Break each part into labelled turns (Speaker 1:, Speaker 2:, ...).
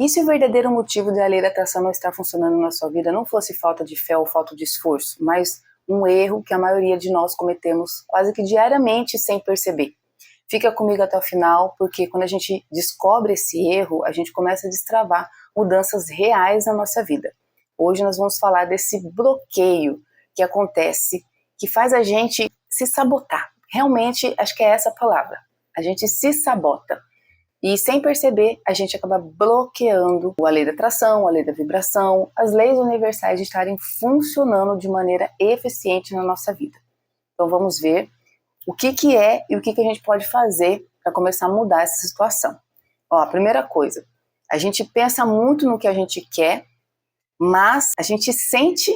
Speaker 1: E se o verdadeiro motivo da lei da atração não estar funcionando na sua vida não fosse falta de fé ou falta de esforço, mas um erro que a maioria de nós cometemos quase que diariamente sem perceber? Fica comigo até o final, porque quando a gente descobre esse erro, a gente começa a destravar mudanças reais na nossa vida. Hoje nós vamos falar desse bloqueio que acontece, que faz a gente se sabotar. Realmente, acho que é essa a palavra. A gente se sabota. E sem perceber, a gente acaba bloqueando a lei da atração, a lei da vibração, as leis universais de estarem funcionando de maneira eficiente na nossa vida. Então vamos ver o que é e o que a gente pode fazer para começar a mudar essa situação. Ó, a primeira coisa, a gente pensa muito no que a gente quer, mas a gente sente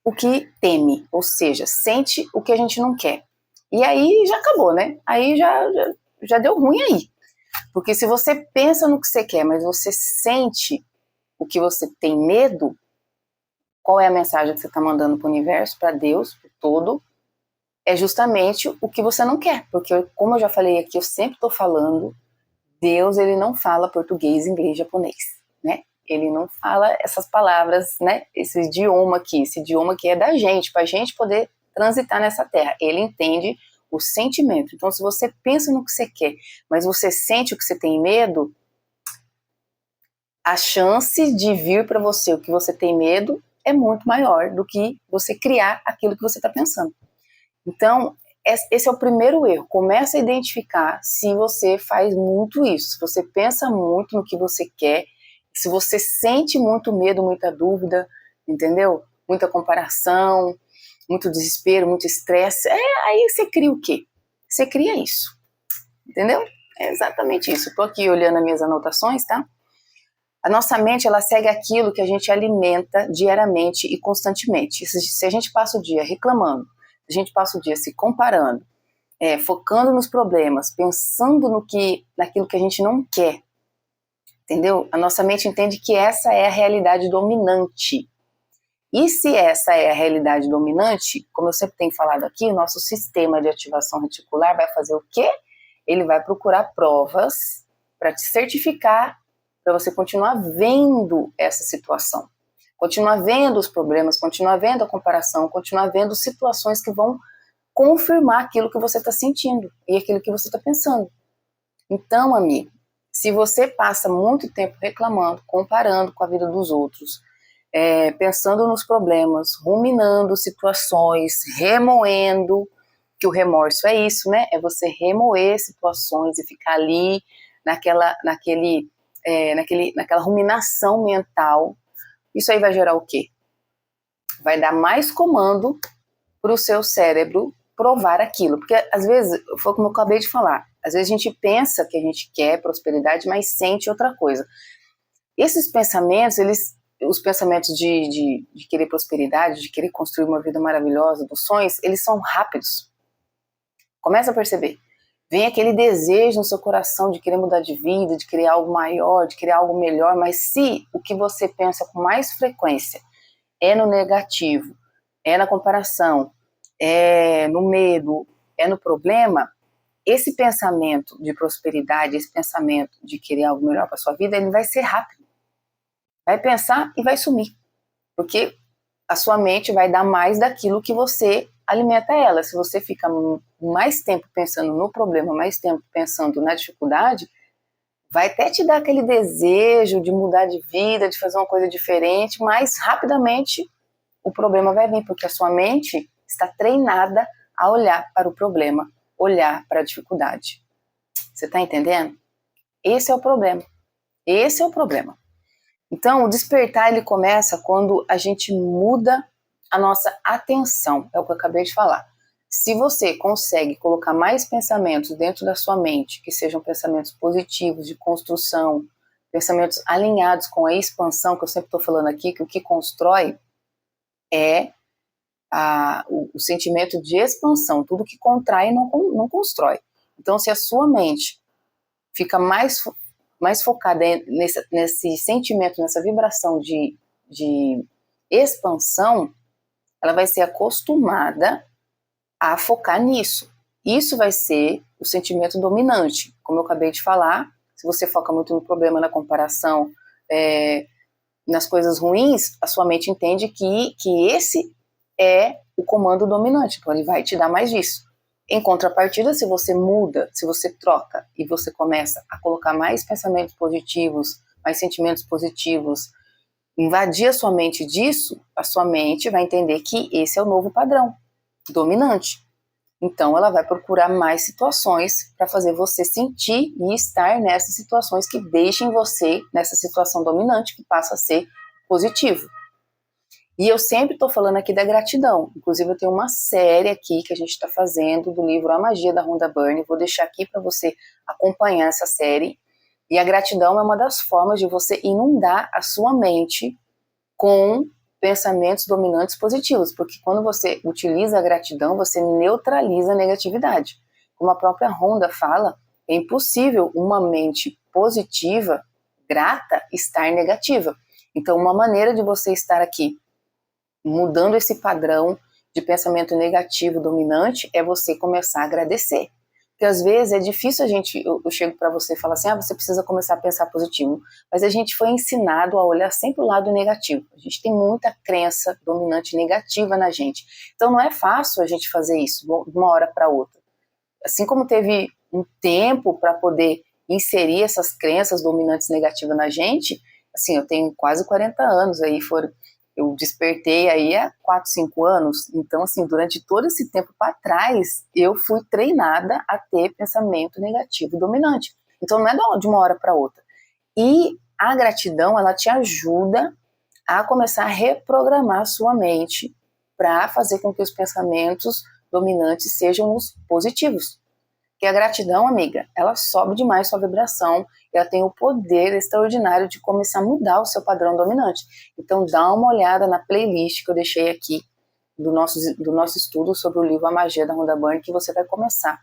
Speaker 1: o que teme, ou seja, sente o que a gente não quer. E aí já acabou, né? Aí já deu ruim aí. Porque se você pensa no que você quer, mas você sente o que você tem medo, qual é a mensagem que você está mandando para o universo, para Deus, para o todo? É justamente o que você não quer. Porque, como eu já falei aqui, eu sempre estou falando, Deus, ele não fala português, inglês, japonês, né? Ele não fala essas palavras, né? Esse idioma que é da gente, para a gente poder transitar nessa terra. Ele entende o sentimento. Então, se você pensa no que você quer, mas você sente o que você tem medo, a chance de vir para você o que você tem medo é muito maior do que você criar aquilo que você está pensando. Então, esse é o primeiro erro. Começa a identificar se você faz muito isso, se você pensa muito no que você quer, se você sente muito medo, muita dúvida, entendeu? Muita comparação, muito desespero, muito estresse, aí você cria o quê? Você cria isso, entendeu? É exatamente isso. Estou aqui olhando as minhas anotações, tá? A nossa mente, ela segue aquilo que a gente alimenta diariamente e constantemente. Se a gente passa o dia reclamando, se a gente passa o dia se comparando, focando nos problemas, pensando naquilo que a gente não quer, entendeu? A nossa mente entende que essa é a realidade dominante. E se essa é a realidade dominante, como eu sempre tenho falado aqui, o nosso sistema de ativação reticular vai fazer o quê? Ele vai procurar provas para te certificar, para você continuar vendo essa situação, continuar vendo os problemas, continuar vendo a comparação, continuar vendo situações que vão confirmar aquilo que você está sentindo e aquilo que você está pensando. Então, amigo, se você passa muito tempo reclamando, comparando com a vida dos outros, pensando nos problemas, ruminando situações, remoendo, que o remorso é isso, né? É você remoer situações e ficar ali naquela ruminação mental. Isso aí vai gerar o quê? Vai dar mais comando para o seu cérebro provar aquilo. Porque às vezes, foi como eu acabei de falar, às vezes a gente pensa que a gente quer prosperidade, mas sente outra coisa. Esses pensamentos, os pensamentos de querer prosperidade, de querer construir uma vida maravilhosa, dos sonhos, eles são rápidos. Começa a perceber. Vem aquele desejo no seu coração de querer mudar de vida, de querer algo maior, de querer algo melhor, mas se o que você pensa com mais frequência é no negativo, é na comparação, é no medo, é no problema, esse pensamento de prosperidade, esse pensamento de querer algo melhor para sua vida, ele vai ser rápido. Vai pensar e vai sumir, porque a sua mente vai dar mais daquilo que você alimenta ela. Se você fica mais tempo pensando no problema, mais tempo pensando na dificuldade, vai até te dar aquele desejo de mudar de vida, de fazer uma coisa diferente, mas rapidamente o problema vai vir, porque a sua mente está treinada a olhar para o problema, olhar para a dificuldade. Você está entendendo? Esse é o problema. Esse é o problema. Então, o despertar, ele começa quando a gente muda a nossa atenção, é o que eu acabei de falar. Se você consegue colocar mais pensamentos dentro da sua mente, que sejam pensamentos positivos, de construção, pensamentos alinhados com a expansão, que eu sempre estou falando aqui, que o que constrói é o sentimento de expansão. Tudo que contrai não constrói. Então, se a sua mente fica mais focada nesse sentimento, nessa vibração de expansão, ela vai ser acostumada a focar nisso. Isso vai ser o sentimento dominante. Como eu acabei de falar, se você foca muito no problema, na comparação, nas coisas ruins, a sua mente entende que esse é o comando dominante, então ele vai te dar mais disso. Em contrapartida, se você muda, se você troca e você começa a colocar mais pensamentos positivos, mais sentimentos positivos, invadir a sua mente disso, a sua mente vai entender que esse é o novo padrão dominante. Então ela vai procurar mais situações para fazer você sentir e estar nessas situações que deixem você nessa situação dominante, que passa a ser positivo. E eu sempre estou falando aqui da gratidão. Inclusive eu tenho uma série aqui que a gente está fazendo do livro A Magia da Rhonda Byrne. Vou deixar aqui para você acompanhar essa série. E a gratidão é uma das formas de você inundar a sua mente com pensamentos dominantes positivos, porque quando você utiliza a gratidão, você neutraliza a negatividade. Como a própria Rhonda fala, é impossível uma mente positiva, grata, estar negativa. Então, uma maneira de você estar aqui mudando esse padrão de pensamento negativo dominante é você começar a agradecer. Porque às vezes é difícil eu chego para você e falo assim, você precisa começar a pensar positivo, mas a gente foi ensinado a olhar sempre o lado negativo. A gente tem muita crença dominante negativa na gente. Então não é fácil a gente fazer isso de uma hora para outra. Assim como teve um tempo para poder inserir essas crenças dominantes negativas na gente, assim, eu tenho quase 40 anos, eu despertei aí há 4, 5 anos, então assim, durante todo esse tempo para trás, eu fui treinada a ter pensamento negativo dominante. Então não é de uma hora para outra. E a gratidão, ela te ajuda a começar a reprogramar a sua mente para fazer com que os pensamentos dominantes sejam os positivos. Porque a gratidão, amiga, ela sobe demais sua vibração, ela tem o poder extraordinário de começar a mudar o seu padrão dominante. Então dá uma olhada na playlist que eu deixei aqui do nosso estudo sobre o livro A Magia da Rhonda Byrne, que você vai começar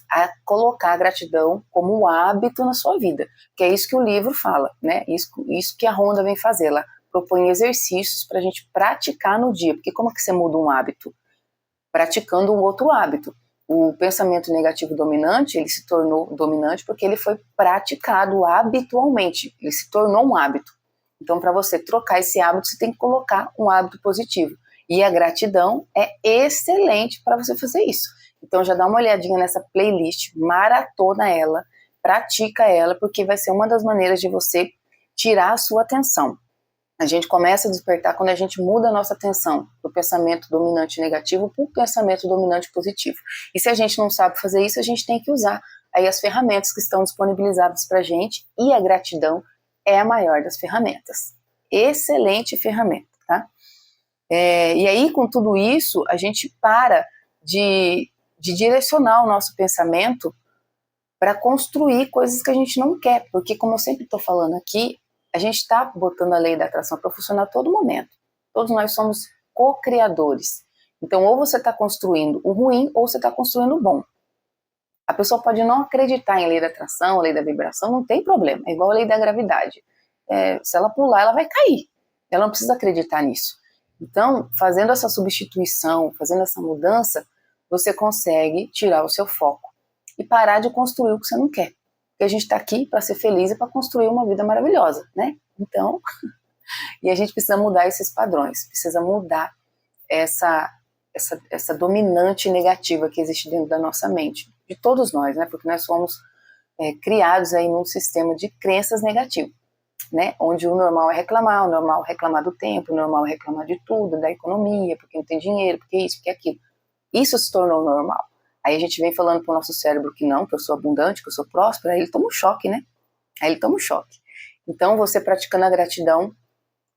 Speaker 1: a colocar a gratidão como um hábito na sua vida. Que é isso que o livro fala, né? Isso que a Rhonda vem fazer. Ela propõe exercícios para a gente praticar no dia. Porque como é que você muda um hábito? Praticando um outro hábito. O pensamento negativo dominante, ele se tornou dominante porque ele foi praticado habitualmente, ele se tornou um hábito. Então, para você trocar esse hábito, você tem que colocar um hábito positivo. E a gratidão é excelente para você fazer isso. Então, já dá uma olhadinha nessa playlist, maratona ela, pratica ela, porque vai ser uma das maneiras de você tirar a sua atenção. A gente começa a despertar quando a gente muda a nossa atenção do pensamento dominante negativo para o pensamento dominante positivo. E se a gente não sabe fazer isso, a gente tem que usar aí as ferramentas que estão disponibilizadas para a gente, e a gratidão é a maior das ferramentas. Excelente ferramenta, tá? E aí, com tudo isso, a gente para de direcionar o nosso pensamento para construir coisas que a gente não quer, porque como eu sempre estou falando aqui, a gente está botando a lei da atração para funcionar a todo momento. Todos nós somos co-criadores. Então, ou você está construindo o ruim, ou você está construindo o bom. A pessoa pode não acreditar em lei da atração, lei da vibração, não tem problema. É igual a lei da gravidade. Se ela pular, ela vai cair. Ela não precisa acreditar nisso. Então, fazendo essa substituição, fazendo essa mudança, você consegue tirar o seu foco e parar de construir o que você não quer. Porque a gente está aqui para ser feliz e para construir uma vida maravilhosa, né? Então, e a gente precisa mudar esses padrões, precisa mudar essa dominante negativa que existe dentro da nossa mente, de todos nós, né? Porque nós somos criados aí num sistema de crenças negativas, né? Onde o normal é reclamar, do tempo, o normal é reclamar de tudo, da economia, porque não tem dinheiro, porque isso, porque aquilo. Isso se tornou normal. Aí a gente vem falando pro nosso cérebro que não, que eu sou abundante, que eu sou próspera, aí ele toma um choque, né? Então, você praticando a gratidão,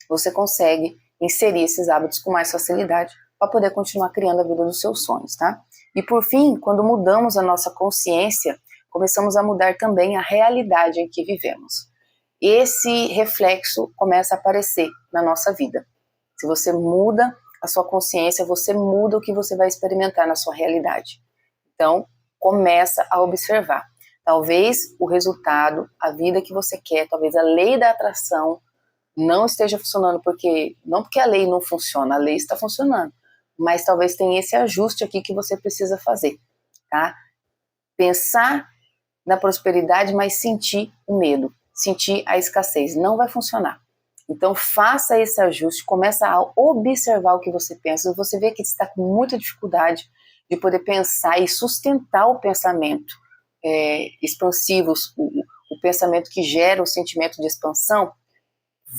Speaker 1: você consegue inserir esses hábitos com mais facilidade para poder continuar criando a vida dos seus sonhos, tá? E por fim, quando mudamos a nossa consciência, começamos a mudar também a realidade em que vivemos. Esse reflexo começa a aparecer na nossa vida. Se você muda a sua consciência, você muda o que você vai experimentar na sua realidade. Então, começa a observar. Talvez o resultado, a vida que você quer, talvez a lei da atração não esteja funcionando, não porque a lei não funciona, a lei está funcionando, mas talvez tenha esse ajuste aqui que você precisa fazer, tá? Pensar na prosperidade, mas sentir o medo, sentir a escassez. Não vai funcionar. Então faça esse ajuste, começa a observar o que você pensa. Você vê que você está com muita dificuldade de poder pensar e sustentar o pensamento expansivo, o pensamento que gera o sentimento de expansão.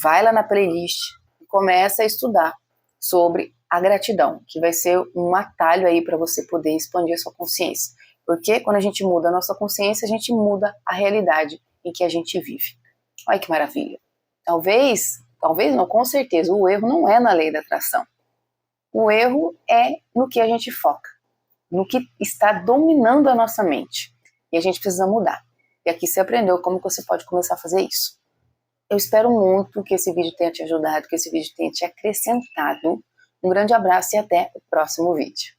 Speaker 1: Vai lá na playlist e começa a estudar sobre a gratidão, que vai ser um atalho aí para você poder expandir a sua consciência. Porque quando a gente muda a nossa consciência, a gente muda a realidade em que a gente vive. Olha que maravilha. Talvez não, com certeza, o erro não é na lei da atração. O erro é no que a gente foca, no que está dominando a nossa mente. E a gente precisa mudar. E aqui você aprendeu como você pode começar a fazer isso. Eu espero muito que esse vídeo tenha te ajudado, que esse vídeo tenha te acrescentado. Um grande abraço e até o próximo vídeo.